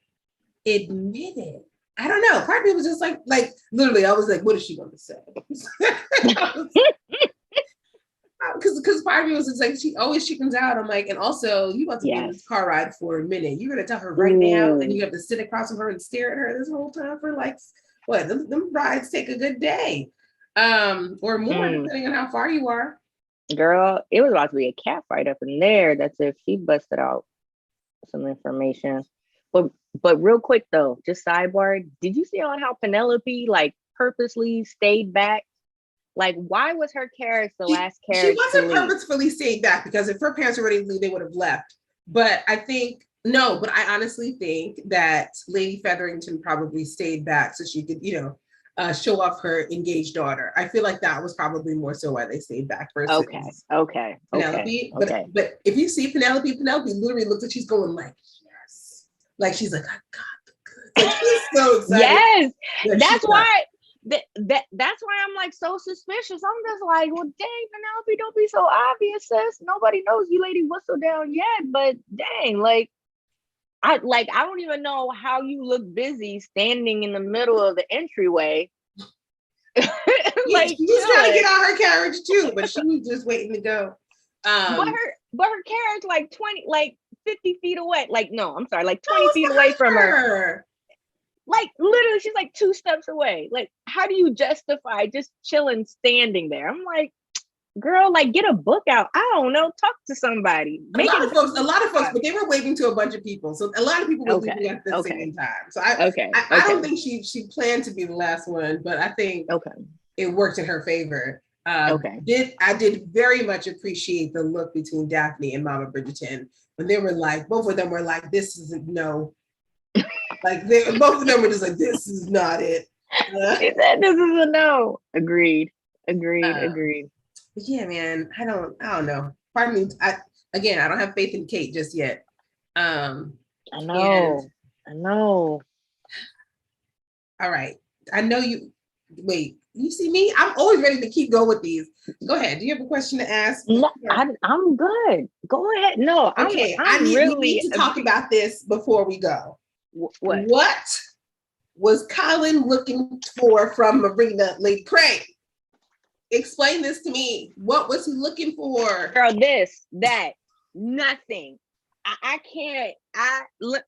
Speaker 2: admit it. I don't know. Part of me was just like literally, I was like, what is she going to say? Because part of me was just like, she always chickens out. I'm like, and also, you about to be in this car ride for a minute. You're going to tell her right now, and you have to sit across from her and stare at her this whole time for like, what? Them rides take a good day, or more, depending on how far you are.
Speaker 1: Girl, it was about to be a cat fight up in there. That's if she busted out some information. But real quick though, just sidebar, did you see on how Penelope like purposely stayed back? Like, why was her carriage the last carriage?
Speaker 2: She wasn't purposefully stayed back, because if her parents were ready to leave, they would have left. But I honestly think that Lady Featherington probably stayed back so she could, show off her engaged daughter. I feel like that was probably more so why they stayed back versus
Speaker 1: Okay.
Speaker 2: Penelope. But if you see Penelope literally looks like she's going like, yes. Like she's like, I got the goods. Like she's so excited.
Speaker 1: Yes. That's why that's why I'm like so suspicious. I'm just like, well, dang, Penelope, don't be so obvious, sis. Nobody knows you Lady Whistledown yet, but dang, I don't even know how you look busy standing in the middle of the entryway.
Speaker 2: She was trying to get out her carriage too, but she was just waiting to go.
Speaker 1: But her carriage 50 feet away. 20 feet away from her. Like literally, she's like 2 steps away. Like, how do you justify just chilling, standing there? I'm like, girl, get a book out. I don't know. Talk to somebody.
Speaker 2: A lot of folks, but they were waving to a bunch of people. So a lot of people were leaving at the same time. So I don't think she planned to be the last one, but I think it worked in her favor. I did very much appreciate the look between Daphne and Mama Bridgerton when they were like, both of them were like, this isn't no. Both of them were just like, this is not it.
Speaker 1: She said this is a no. Agreed.
Speaker 2: Yeah, man, I don't know. Part of me, I don't have faith in Kate just yet.
Speaker 1: I know. I know.
Speaker 2: All right. I know you. Wait, you see me? I'm always ready to keep going with these. Go ahead. Do you have a question to ask?
Speaker 1: No, I'm good. Go ahead. No,
Speaker 2: Okay,
Speaker 1: I'm
Speaker 2: we need
Speaker 1: really
Speaker 2: to talk about this before we go.
Speaker 1: what?
Speaker 2: What was Colin looking for from Marina Lady Crane? Explain this to me. What was he looking for?
Speaker 1: Girl, this, that, nothing. I can't. Look,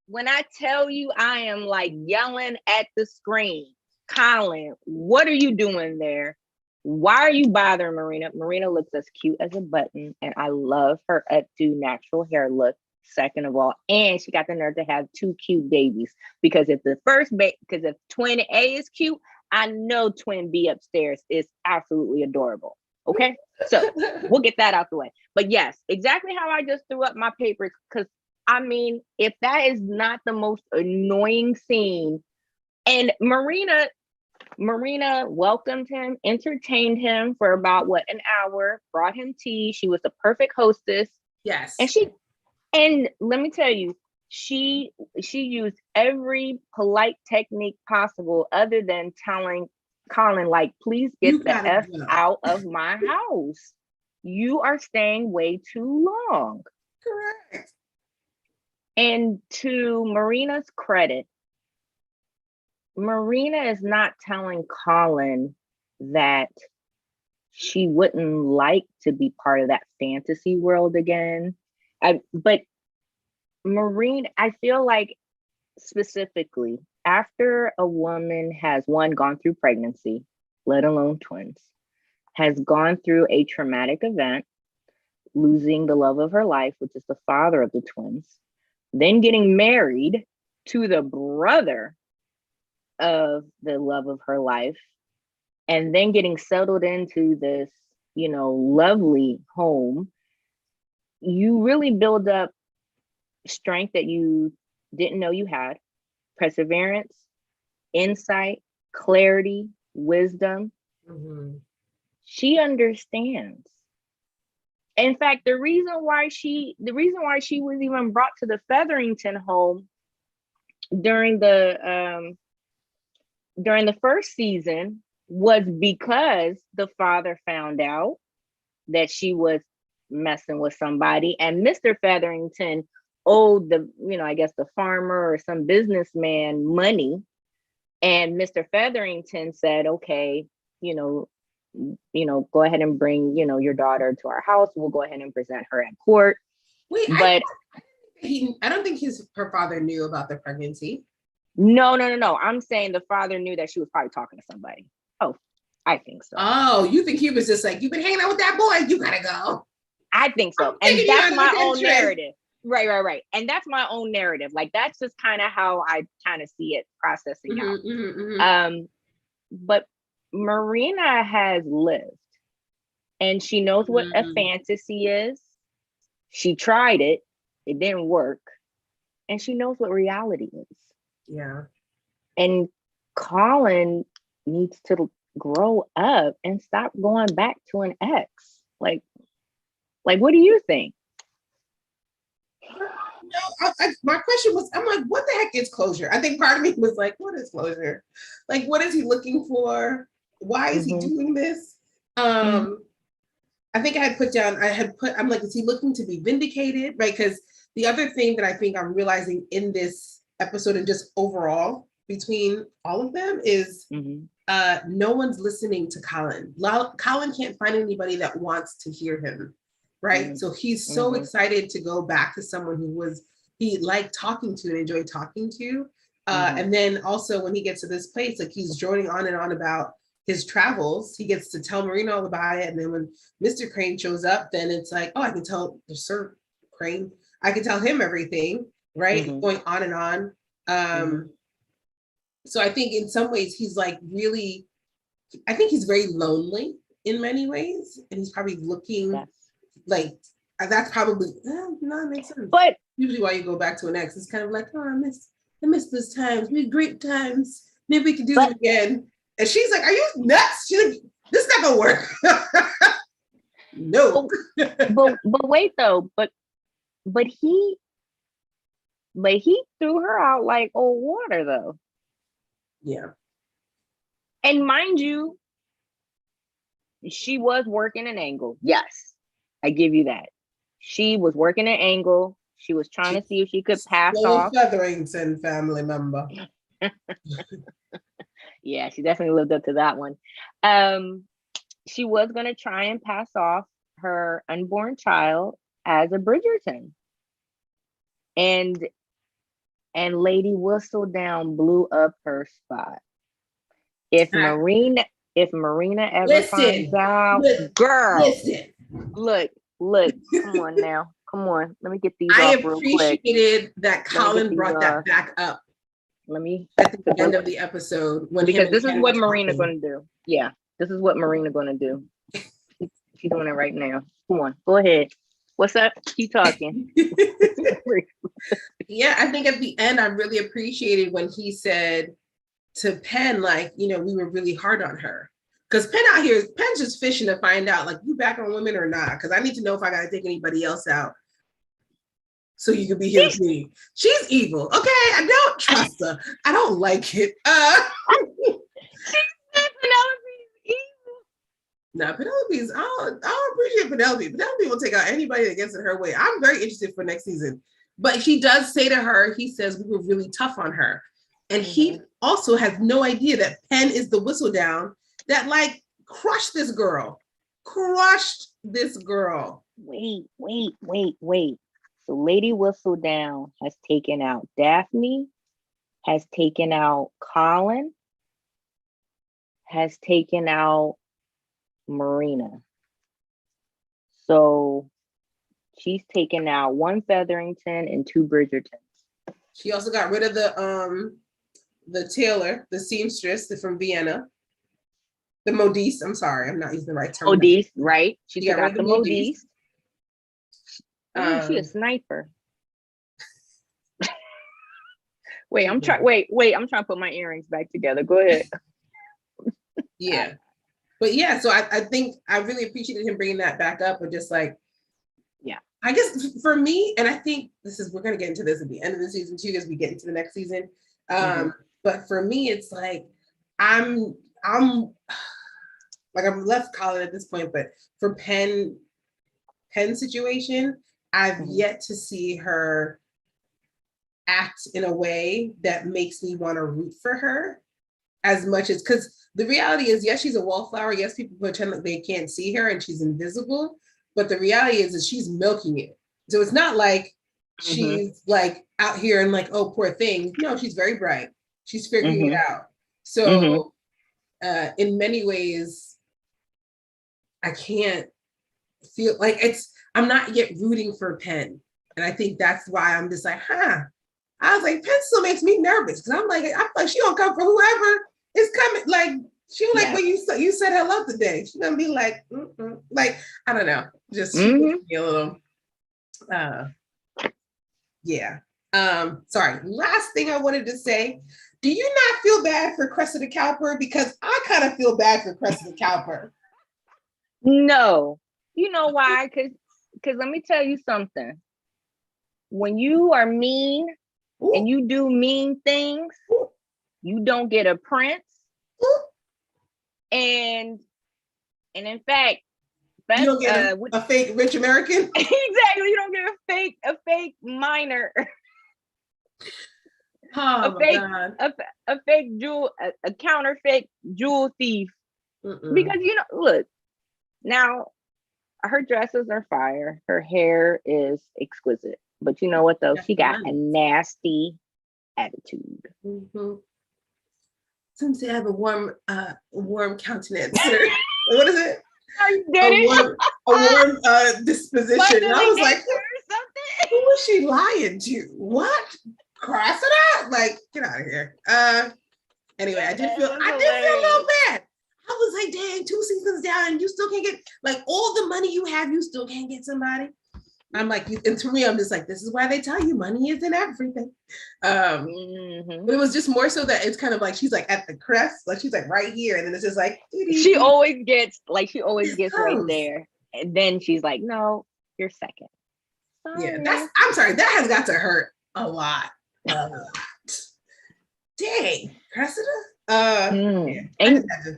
Speaker 1: when I tell you, I am like yelling at the screen. Colin, what are you doing there? Why are you bothering Marina? Marina looks as cute as a button, and I love her updo natural hair look. Second of all, and she got the nerve to have two cute babies. Because if because if twin A is cute, I know twin B upstairs is absolutely adorable. Okay, so we'll get that out the way. But yes, exactly how I just threw up my papers. Because I mean, if that is not the most annoying scene, and Marina welcomed him, entertained him for about an hour, brought him tea. She was the perfect hostess.
Speaker 2: Yes.
Speaker 1: And let me tell you, she used every polite technique possible other than telling Colin, like, please get the F out of my house. You are staying way too long.
Speaker 2: Correct.
Speaker 1: And to Marina's credit, Marina is not telling Colin that she wouldn't like to be part of that fantasy world again. But Marina, I feel like specifically after a woman has gone through pregnancy, let alone twins, has gone through a traumatic event, losing the love of her life, which is the father of the twins, then getting married to the brother of the love of her life, and then getting settled into this, lovely home, you really build up strength that you didn't know you had, perseverance, insight, clarity, wisdom. Mm-hmm. She understands. In fact, the reason why she was even brought to the Featherington home during the first season was because the father found out that she was messing with somebody, and Mr. Featherington owed I guess the farmer or some businessman money, and Mr. Featherington said, okay, go ahead and bring, your daughter to our house. We'll go ahead and present her at court.
Speaker 2: Wait, but I don't think her father knew about the pregnancy.
Speaker 1: No. I'm saying the father knew that she was probably talking to somebody. Oh, I think so.
Speaker 2: Oh, you think he was just like, you've been hanging out with that boy, you gotta go.
Speaker 1: I think so. And that's my own narrative. Right. And that's my own narrative. Like, that's just kind of how I kind of see it processing out. Mm-hmm. But Marina has lived, and she knows what a fantasy is. She tried it. It didn't work. And she knows what reality is.
Speaker 2: Yeah.
Speaker 1: And Colin needs to grow up and stop going back to an ex. Like what do you think?
Speaker 2: No, my question was, I'm like, what the heck is closure? I think part of me was like, what is closure? Like, what is he looking for? Why is he doing this? I think I'm like, is he looking to be vindicated? Right? Because the other thing that I think I'm realizing in this episode and just overall between all of them is no one's listening to Colin. Colin can't find anybody that wants to hear him. Right. So he's so excited to go back to someone he liked talking to and enjoyed talking to. And then also when he gets to this place, like, he's droning on and on about his travels. He gets to tell Marina all about it. And then when Mr. Crane shows up, then it's like, oh, I can tell Sir Crane, I can tell him everything. Right. Going on and on. So I think in some ways he's like really, I think he's very lonely in many ways. And he's probably looking like, that's probably that makes sense. But usually why you go back to an ex, it's kind of like, oh, I miss those times. We had great times. Maybe we could do it again. And she's like, are you nuts? She's like, this is not gonna work. No.
Speaker 1: but wait though, but But he threw her out like old water, though.
Speaker 2: Yeah.
Speaker 1: And mind you, she was working an angle. Yes, I give you that. She was working an angle. She was trying to see if she could pass
Speaker 2: Little
Speaker 1: off.
Speaker 2: Featherington family member.
Speaker 1: Yeah, she definitely lived up to that one. She was going to try and pass off her unborn child as a Bridgerton. And Lady Whistledown blew up her spot. If Marina ever finds out, girl, look, come on now. Come on. Let me get these
Speaker 2: I
Speaker 1: off real quick.
Speaker 2: appreciated that Colin brought that back up.
Speaker 1: Let me
Speaker 2: at the end of the episode when
Speaker 1: because this is what Marina gonna do. Yeah, this is what Marina gonna do. She's doing it right now. Come on, go ahead. What's up? Keep talking.
Speaker 2: Yeah, I think at the end I really appreciated when he said to Penn, like, you know, we were really hard on her. Because Penn's just fishing to find out, like, you back on women or not? Because I need to know if I gotta take anybody else out. So you can be here with me. She's evil. Okay, I don't trust her. I don't like it.
Speaker 1: Penelope's evil.
Speaker 2: No, Penelope's, I don't appreciate Penelope. Penelope will take out anybody that gets in her way. I'm very interested for next season. But he does say to her, he says, we were really tough on her. And he also has no idea that Penn is the Whistledown that, like, crushed this girl.
Speaker 1: Wait. So Lady Whistledown has taken out Daphne, has taken out Colin, has taken out Marina. So she's taken out one Featherington and two Bridgertons.
Speaker 2: She also got rid of the tailor, the seamstress from Vienna. The modiste, I'm sorry, I'm not using the right term.
Speaker 1: Modiste, right? She got rid of the modiste. She a sniper. Wait, I'm trying to put my earrings back together. Go ahead.
Speaker 2: Yeah. But yeah, so I think I really appreciated him bringing that back up, and just like,
Speaker 1: yeah,
Speaker 2: I guess for me, and I think we're going to get into this at the end of the season too, as we get into the next season. But for me, it's like, I'm left Colin at this point, but for Penn situation, I've yet to see her act in a way that makes me want to root for her as much as, because the reality is, yes, she's a wallflower. Yes, people pretend like they can't see her and she's invisible, but the reality is she's milking it. So it's not like she's like out here and like, oh, poor thing. No, she's very bright. She's figuring it out. So in many ways, I can't feel like I'm not yet rooting for Penn. And I think that's why I'm just like, I was like, Penn still makes me nervous, because I'm like she gonna come for whoever is coming. Like, she like when you said hello today, she's gonna be like, like, I don't know, just she makes me a little, sorry. Last thing I wanted to say, do you not feel bad for Cressida Cowper? Because I kind of feel bad for Cressida Cowper.
Speaker 1: No, you know why? Because let me tell you something. When you are mean and you do mean things, you don't get a prince. And in fact,
Speaker 2: you don't get a fake rich American.
Speaker 1: Exactly, you don't get a fake minor.
Speaker 2: Oh,
Speaker 1: a fake jewel, a counterfeit jewel thief. Because look, now her dresses are fire. Her hair is exquisite. But you know what though? She got a nasty attitude.
Speaker 2: Seems to have a warm countenance. What is it?
Speaker 1: A
Speaker 2: warm disposition. And I was like, who was she lying to? What? Cressida? Like, get out of here. Anyway, I did feel a little bad. I was like, dang, 2 seasons down and you still can't get, like, all the money you have, you still can't get somebody. I'm like, and to me, I'm just like, this is why they tell you money isn't everything. But it was just more so that it's kind of like, she's like at the crest, like she's like right here. And then it's just like,
Speaker 1: she always gets right there. And then she's like, no, you're second.
Speaker 2: Sorry. Yeah, I'm sorry, that has got to hurt. A lot. A lot. Dang, Cressida? Yeah, I just had to.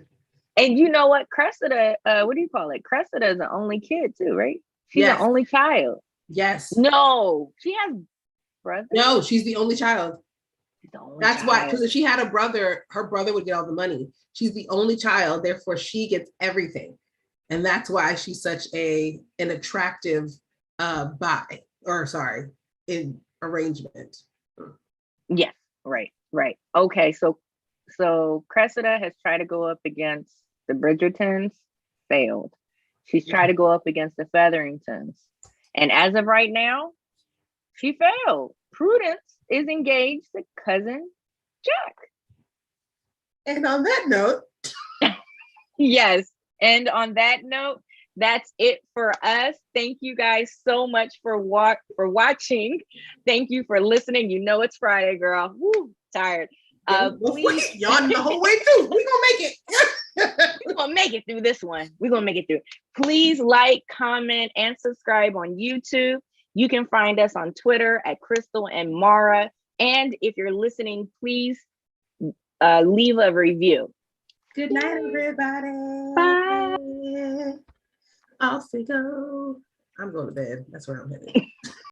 Speaker 1: And you know what? Cressida, what do you call it? Cressida is the only kid too, right? She's the
Speaker 2: Yes,
Speaker 1: only child.
Speaker 2: yes.
Speaker 1: No, she has brothers.
Speaker 2: No, she's the only child.
Speaker 1: She's the only
Speaker 2: That's why, because
Speaker 1: child.
Speaker 2: if she had a brother, her brother would get all the money. She's the only child, therefore she gets everything. And that's why she's such an attractive in arrangement.
Speaker 1: Yes, right, right. Okay, so Cressida has tried to go up against the Bridgertons, failed. She's tried to go up against the Featheringtons. And as of right now, she failed. Prudence is engaged to cousin Jack.
Speaker 2: And on that note,
Speaker 1: Yes. And on that note, that's it for us. Thank you guys so much for watching. Thank you for listening. You know it's Friday, girl. Woo, tired.
Speaker 2: Please yawn the whole way through. We're gonna make it.
Speaker 1: We're gonna make it through this one. We're gonna make it through. Please like, comment, and subscribe on YouTube. You can find us on Twitter at Krystal and Mara. And if you're listening, please leave a review.
Speaker 2: Good night, everybody.
Speaker 1: Bye.
Speaker 2: Off we go. I'm going to bed. That's where I'm headed.